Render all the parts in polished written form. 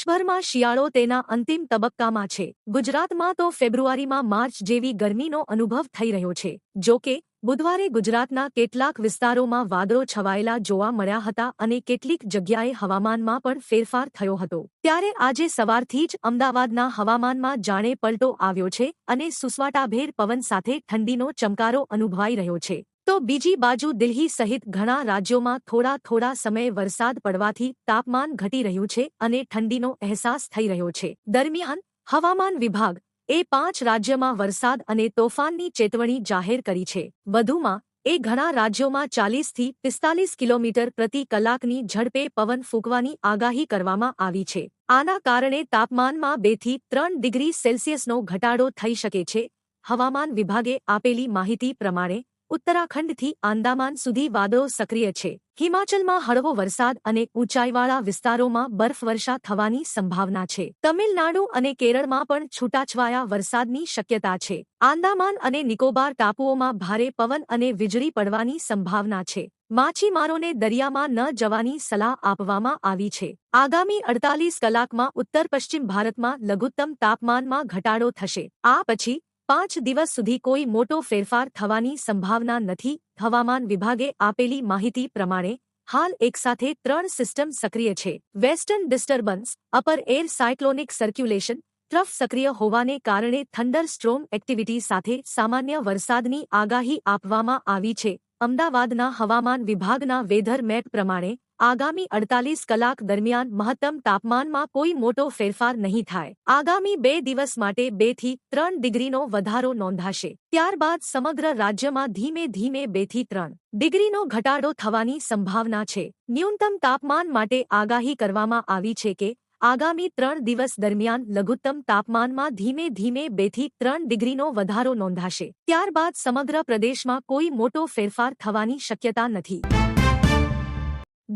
દેશભરમાં શિયાળો તેના અંતિમ તબક્કામાં છે। ગુજરાતમાં તો ફેબ્રુઆરીમાં માર્ચ જેવી ગરમીનો અનુભવ થઈ રહ્યો છે। જો કે બુધવારે ગુજરાતના કેટલાક વિસ્તારોમાં વાદળો છવાયેલા જોવા મળ્યા હતા અને કેટલીક જગ્યાએ હવામાનમાં પણ ફેરફાર થયો હતો। ત્યારે આજે સવારથી જ અમદાવાદના હવામાનમાં જાણે પલટો આવ્યો છે અને સુસવાટાભેર પવન સાથે ઠંડીનો ચમકારો અનુભવાઈ રહ્યો છે। તો બીજી બાજુ દિલ્હી સહિત ઘણા રાજ્યોમાં થોડા સમયે વરસાદ પડવાથી તાપમાન ઘટી રહ્યું છે અને ઠંડીનો અહેસાસ થઈ રહ્યો છે। દરમિયાન હવામાન વિભાગ એ 5 રાજ્યમાં વરસાદ અને તોફાનની ચેતવણી જાહેર કરી છે। વધુમાં ઘણા રાજ્યોમાં 40 થી 45 કિલોમીટર પ્રતિ કલાકની ઝડપે પવન ફૂંકવાની આગાહી કરવામાં આવી છે। આના કારણે તાપમાનમાં 2 થી 3 ડિગ્રી સેલ્સિયસનો ઘટાડો થઈ શકે છે। હવામાન વિભાગે આપેલી માહિતી પ્રમાણે ઉત્તરાખંડથી આંદામાન સુધી વાદળો સક્રિય છે। હિમાચલમાં હળવો વરસાદ અને ઊંચાઈવાળા વિસ્તારોમાં બરફવર્ષા થવાની સંભાવના છે। તમિલનાડુ અને કેરળમાં પણ છૂટાછવાયા વરસાદની શક્યતા છે। આંદામાન અને નિકોબાર ટાપુઓમાં ભારે પવન અને વીજળી પડવાની સંભાવના છે। માછીમારોને દરિયામાં ન જવાની સલાહ આપવામાં આવી છે। આગામી 48 કલાકમાં ઉત્તર પશ્ચિમ ભારતમાં લઘુત્તમ તાપમાનમાં ઘટાડો થશે। આ પછી 5 દિવસ સુધી કોઈ મોટો ફેરફાર થવાની સંભાવના નથી। હવામાન વિભાગે આપેલી માહિતી પ્રમાણે હાલ એકસાથે 3 સિસ્ટમ સક્રિય છે। Western disturbance, upper air cyclonic circulation trough સક્રિય હોવાને કારણે થંડર સ્ટ્રોમ એક્ટિવિટી સાથે સામાન્ય વરસાદની આગાહી આપવામાં આવી છે। અમદાવાદના હવામાન વિભાગના વેધર મેપ પ્રમાણે આગામી 48 કલાક દરમિયાન મહત્તમ તાપમાનમાં કોઈ મોટો ફેરફાર નહીં થાય। આગામી 2 દિવસ માટે 2 થી 3 ડિગ્રીનો વધારો નોંધાશે। ત્યારબાદ સમગ્ર રાજ્યમાં ધીમે ધીમે 2 થી 3 ડિગ્રીનો ઘટાડો થવાની સંભાવના છે। ન્યૂનતમ તાપમાન માટે આગાહી કરવામાં આવી છે કે આગામી 3 દિવસ દરમિયાન લઘુત્તમ તાપમાનમાં ધીમે ધીમે 2 થી 3 ડિગ્રીનો વધારો નોંધાશે। ત્યારબાદ સમગ્ર પ્રદેશમાં કોઈ મોટો ફેરફાર થવાની શક્યતા નથી।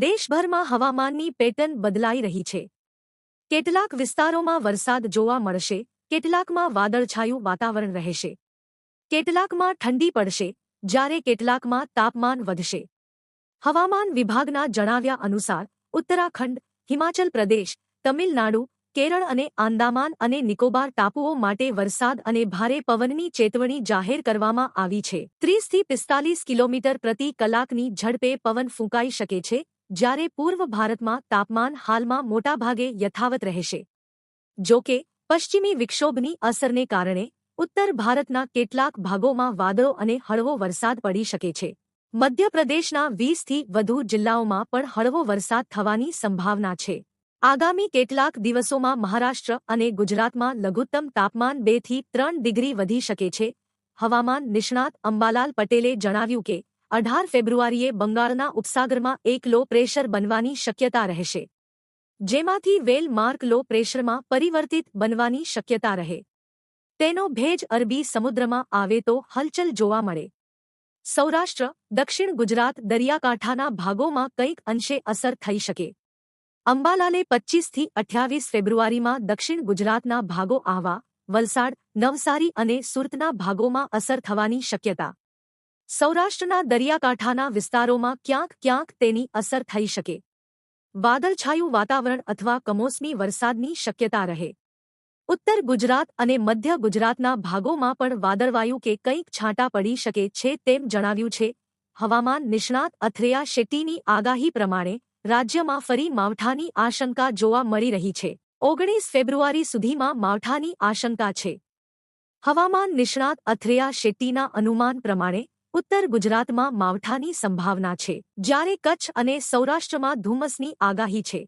દેશભરમાં હવામાનની પેટર્ન બદલાઈ રહી છે। કેટલાક વિસ્તારોમાં વરસાદ જોવા મળશે, કેટલાકમાં વાદળછાયું વાતાવરણ રહેશે, કેટલાકમાં ઠંડી પડશે, જ્યારે કેટલાકમાં તાપમાન વધશે। હવામાન વિભાગના જણાવ્યા અનુસાર ઉત્તરાખંડ, હિમાચલ પ્રદેશ, તમિલનાડુ, કેરળ અને આંદામાન અને નિકોબાર ટાપુઓ માટે વરસાદ અને ભારે પવનની ચેતવણી જાહેર કરવામાં આવી છે। 30 થી 45 કિલોમીટર પ્રતિ કલાકની ઝડપે પવન ફૂંકાઈ શકે છે, જ્યારે પૂર્વ ભારતમાં તાપમાન હાલમાં મોટાભાગે યથાવત રહેશે। જો કે પશ્ચિમી વિક્ષોભની અસરને કારણે ઉત્તર ભારતના કેટલાક ભાગોમાં વાદળો અને હળવો વરસાદ પડી શકે છે। મધ્યપ્રદેશના 20 થી વધુ જિલ્લાઓમાં પણ હળવો વરસાદ થવાની સંભાવના છે। આગામી કેટલાક દિવસોમાં મહારાષ્ટ્ર અને ગુજરાતમાં લઘુત્તમ તાપમાન 2 થી 3 ડિગ્રી વધી શકે છે। હવામાન નિષ્ણાત અંબાલાલ પટેલે જણાવ્યું કે 18 ફેબ્રુઆરીએ બંગાળના ઉપસાગરમાં એક લો પ્રેશર બનવાની શક્યતા રહેશે, જેમાંથી વેલ માર્ક લો પ્રેશરમાં પરિવર્તિત બનવાની શક્યતા રહે। તેનો ભેજ અરબી સમુદ્રમાં આવે તો હલચલ જોવા મળે। સૌરાષ્ટ્ર, દક્ષિણ ગુજરાત દરિયાકાંઠાના ભાગોમાં કંઈક અંશે અસર થઈ શકે। અંબાલાલે 25 થી 28 ફેબ્રુઆરીમાં દક્ષિણ ગુજરાતના ભાગો આહવા, વલસાડ, નવસારી અને સુરતના ભાગોમાં અસર થવાની શક્યતા। સૌરાષ્ટ્રના દરિયાકાંઠાના વિસ્તારોમાં ક્યાંક તેની અસર થઈ શકે। વાદળછાયું વાતાવરણ અથવા કમોસમી વરસાદની શક્યતા રહે। ઉત્તર ગુજરાત અને મધ્ય ગુજરાતના ભાગોમાં પણ વાદળવાયું કે કંઈક છાંટા પડી શકે છે તેમ જણાવ્યું છે। હવામાન નિષ્ણાત અથરેયા શેટ્ટીની આગાહી પ્રમાણે રાજ્યમાં ફરી માવઠાની આશંકા જોવા મળી રહી છે। 19 ફેબ્રુઆરી સુધીમાં માવઠાની આશંકા છે। હવામાન નિષ્ણાત અથરેયા શેટ્ટીના અનુમાન પ્રમાણે ઉત્તર ગુજરાતમાં માવઠાની સંભાવના છે, જ્યારે કચ્છ અને સૌરાષ્ટ્રમાં ધુમ્મસની આગાહી છે।